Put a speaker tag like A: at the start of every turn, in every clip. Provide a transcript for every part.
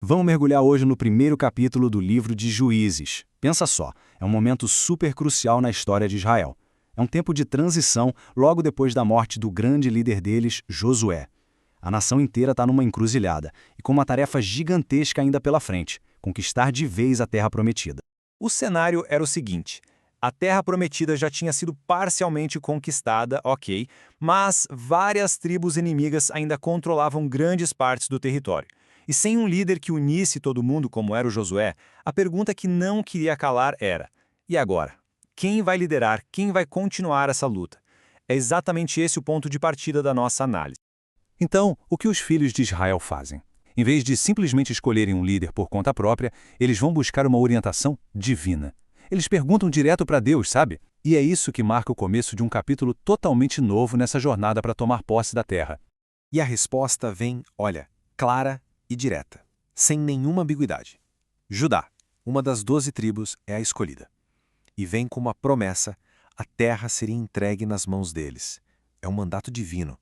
A: Vamos mergulhar hoje no primeiro capítulo do livro de Juízes. Pensa só, é um momento super crucial na história de Israel. É um tempo de transição logo depois da morte do grande líder deles, Josué. A nação inteira está numa encruzilhada e com uma tarefa gigantesca ainda pela frente, conquistar de vez a Terra Prometida.
B: O cenário era o seguinte: a Terra Prometida já tinha sido parcialmente conquistada, ok, mas várias tribos inimigas ainda controlavam grandes partes do território. E sem um líder que unisse todo mundo como era o Josué, a pergunta que não queria calar era: e agora? Quem vai liderar? Quem vai continuar essa luta? É exatamente esse o ponto de partida da nossa análise.
C: Então, o que os filhos de Israel fazem? Em vez de simplesmente escolherem um líder por conta própria, eles vão buscar uma orientação divina. Eles perguntam direto para Deus, sabe? E é isso que marca o começo de um capítulo totalmente novo nessa jornada para tomar posse da terra.
D: E a resposta vem, olha, clara e direta, sem nenhuma ambiguidade. Judá, uma das 12 tribos, é a escolhida. E vem com uma promessa: a terra seria entregue nas mãos deles. É um mandato divino.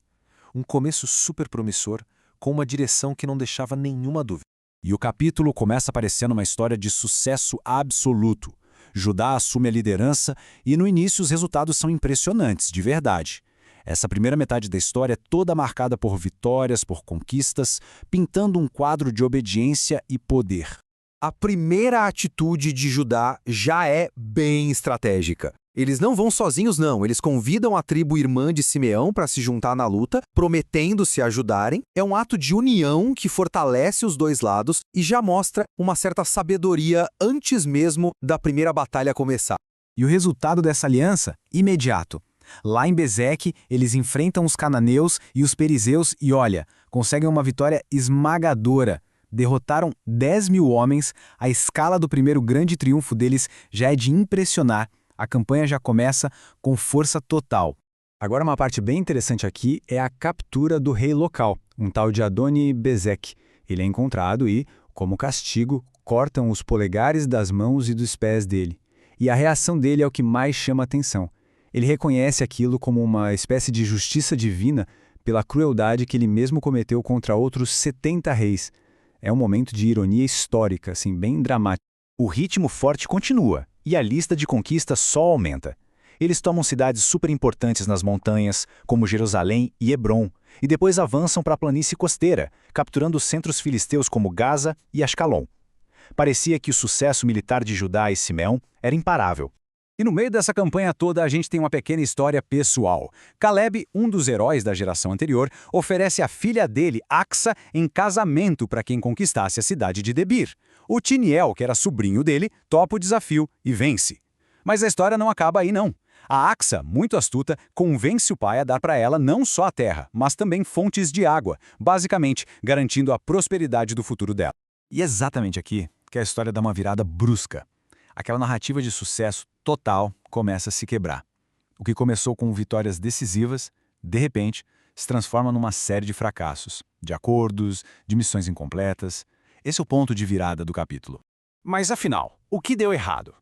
D: Um começo super promissor, com uma direção que não deixava nenhuma dúvida.
A: E o capítulo começa parecendo uma história de sucesso absoluto. Judá assume a liderança e no início os resultados são impressionantes, de verdade. Essa primeira metade da história é toda marcada por vitórias, por conquistas, pintando um quadro de obediência e poder.
E: A primeira atitude de Judá já é bem estratégica. Eles não vão sozinhos, não. Eles convidam a tribo irmã de Simeão para se juntar na luta, prometendo se ajudarem. É um ato de união que fortalece os dois lados e já mostra uma certa sabedoria antes mesmo da primeira batalha começar.
A: E o resultado dessa aliança? Imediato. Lá em Bezeque, eles enfrentam os cananeus e os perizeus e, olha, conseguem uma vitória esmagadora. Derrotaram 10.000 homens, a escala do primeiro grande triunfo deles já é de impressionar. A campanha já começa com força total. Agora uma parte bem interessante aqui é a captura do rei local, um tal de Adoni-Bezek. Ele é encontrado e, como castigo, cortam os polegares das mãos e dos pés dele. E a reação dele é o que mais chama atenção. Ele reconhece aquilo como uma espécie de justiça divina pela crueldade que ele mesmo cometeu contra outros 70 reis. É um momento de ironia histórica, assim, bem dramático. O ritmo forte continua. E a lista de conquistas só aumenta. Eles tomam cidades super importantes nas montanhas, como Jerusalém e Hebrom, e depois avançam para a planície costeira, capturando centros filisteus como Gaza e Ascalon. Parecia que o sucesso militar de Judá e Simeão era imparável. E no meio dessa campanha toda, a gente tem uma pequena história pessoal. Caleb, um dos heróis da geração anterior, oferece a filha dele, Axa, em casamento para quem conquistasse a cidade de Debir. O Tiniel, que era sobrinho dele, topa o desafio e vence. Mas a história não acaba aí, não. A Axa, muito astuta, convence o pai a dar para ela não só a terra, mas também fontes de água, basicamente garantindo a prosperidade do futuro dela. E é exatamente aqui que a história dá uma virada brusca. Aquela narrativa de sucesso total começa a se quebrar. O que começou com vitórias decisivas, de repente, se transforma numa série de fracassos, de acordos, de missões incompletas. Esse é o ponto de virada do capítulo. Mas afinal, o que deu errado?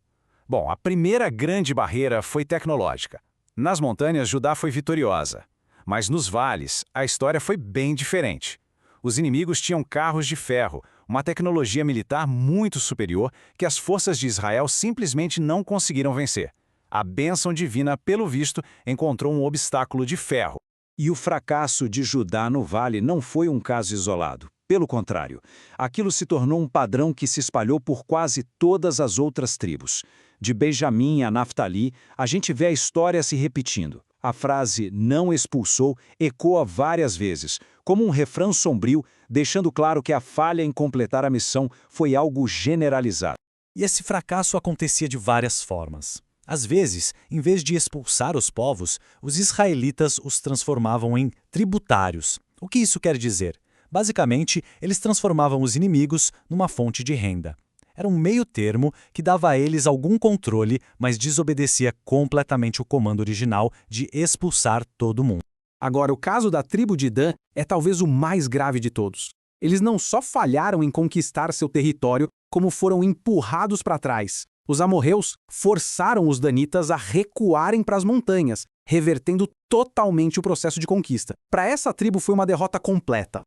A: Bom, a primeira grande barreira foi tecnológica. Nas montanhas, Judá foi vitoriosa. Mas nos vales, a história foi bem diferente. Os inimigos tinham carros de ferro, uma tecnologia militar muito superior que as forças de Israel simplesmente não conseguiram vencer. A bênção divina, pelo visto, encontrou um obstáculo de ferro. E o fracasso de Judá no vale não foi um caso isolado. Pelo contrário, aquilo se tornou um padrão que se espalhou por quase todas as outras tribos. De Benjamim a Naftali, a gente vê a história se repetindo. A frase "não expulsou" ecoa várias vezes, como um refrão sombrio, deixando claro que a falha em completar a missão foi algo generalizado.
F: E esse fracasso acontecia de várias formas. Às vezes, em vez de expulsar os povos, os israelitas os transformavam em tributários. O que isso quer dizer? Basicamente, eles transformavam os inimigos numa fonte de renda. Era um meio termo que dava a eles algum controle, mas desobedecia completamente o comando original de expulsar todo mundo.
E: Agora, o caso da tribo de Dan é talvez o mais grave de todos. Eles não só falharam em conquistar seu território, como foram empurrados para trás. Os amorreus forçaram os danitas a recuarem para as montanhas, revertendo totalmente o processo de conquista. Para essa tribo foi uma derrota completa.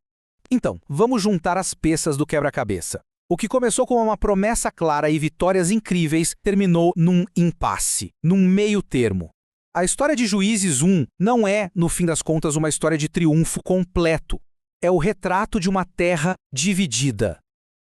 E: Então, vamos juntar as peças do quebra-cabeça. O que começou com uma promessa clara e vitórias incríveis terminou num impasse, num meio termo. A história de Juízes 1 não é, no fim das contas, uma história de triunfo completo. É o retrato de uma terra dividida.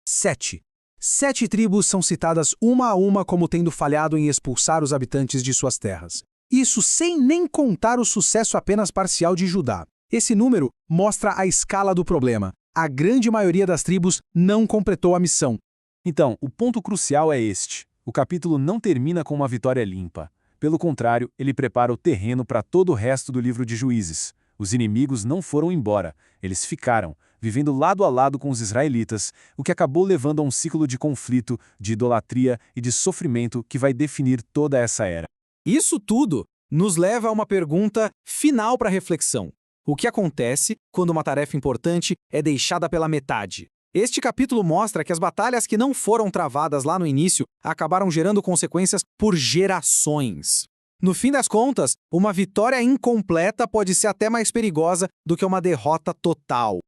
A: 7. 7 tribos são citadas uma a uma como tendo falhado em expulsar os habitantes de suas terras. Isso sem nem contar o sucesso apenas parcial de Judá. Esse número mostra a escala do problema. A grande maioria das tribos não completou a missão.
B: Então, o ponto crucial é este. O capítulo não termina com uma vitória limpa. Pelo contrário, ele prepara o terreno para todo o resto do livro de Juízes. Os inimigos não foram embora, eles ficaram, vivendo lado a lado com os israelitas, o que acabou levando a um ciclo de conflito, de idolatria e de sofrimento que vai definir toda essa era.
A: Isso tudo nos leva a uma pergunta final para reflexão. O que acontece quando uma tarefa importante é deixada pela metade? Este capítulo mostra que as batalhas que não foram travadas lá no início acabaram gerando consequências por gerações. No fim das contas, uma vitória incompleta pode ser até mais perigosa do que uma derrota total.